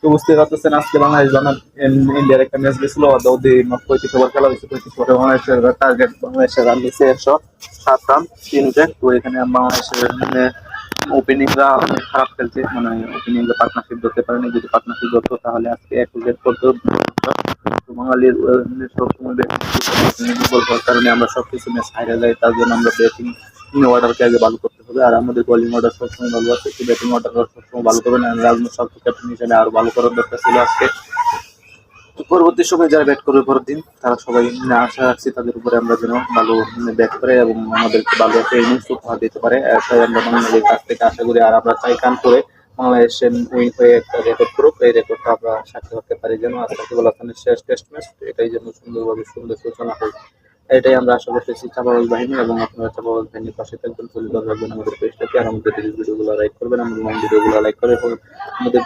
তো বুঝতে পারতেছেন আজকে বাংলাদেশ বনাম ইন্ডিয়ার একটা ম্যাচ গেছিল, অদ্যাবধি 35 ওভার খেলা হয়েছে। 35 ওভারে বাংলাদেশের টার্গেট, বাংলাদেশের রান দিচ্ছে 107 রান 3 উইকেট। তো এখানে বাংলাদেশের ওপেনিংরা অনেক খারাপ খেলছে, মানে ওপেনিংরা পার্টনারশিপ ধরতে পারেনি। যদি পার্টনারশিপ ধরতো তাহলে আজকে 1 উইকেট করতো। তো বাঙালির সবসময় ব্যাটিং দুর্বল হওয়ার কারণে আমরা সবকিছু ম্যাচ হারিয়ে যাই। তার জন্য আমরা ব্যাটিং অর্ডারকে আগে ভালো করতে হবে, আর আমাদের বোলিং অর্ডার সবসময় ভালো আছে, একটু ব্যাটিং অর্ডার সবসময় ভালো করবেন। আর রাজমুখ সব ক্যাপ্টেন হিসেবে আরো ভালো করার দরকার ছিল আজকে। তো পরবর্তী সময় যারা ব্যাট করবে পরের দিন, তারা সবাই আশা রাখছি তাদের উপরে আমরা যেন ভালো ব্যাট করে এবং আমাদেরকে ভালো একটা ইনিংস উপহার দিতে পারে। তাই আমরা বাংলাদেশের কাছ থেকে আশা করি। আর আমরা চাই কান করে বাংলাদেশ উইন হয়ে একটা রেকর্ড করুক, এই রেকর্ডটা আমরা সাক্ষী হতে পারি যেন আজ সাকিব আল হাসানের শেষ টেস্ট ম্যাচ, এটাই যেন সুন্দরভাবে সুন্দর সূচনা হয়। এটাই আমরা আশা করতেছি চাপাবাজ বাহিনী, এবং আপনারা চাপাবাজ বাহিনীর পাশে থাকবেন, পরিবার রাখবেন আমাদের পেজটাকে, আর আমাদের ভিডিওগুলো লাইক করবেন, আমাদের ভিডিওগুলো লাইক করে এবং আমাদের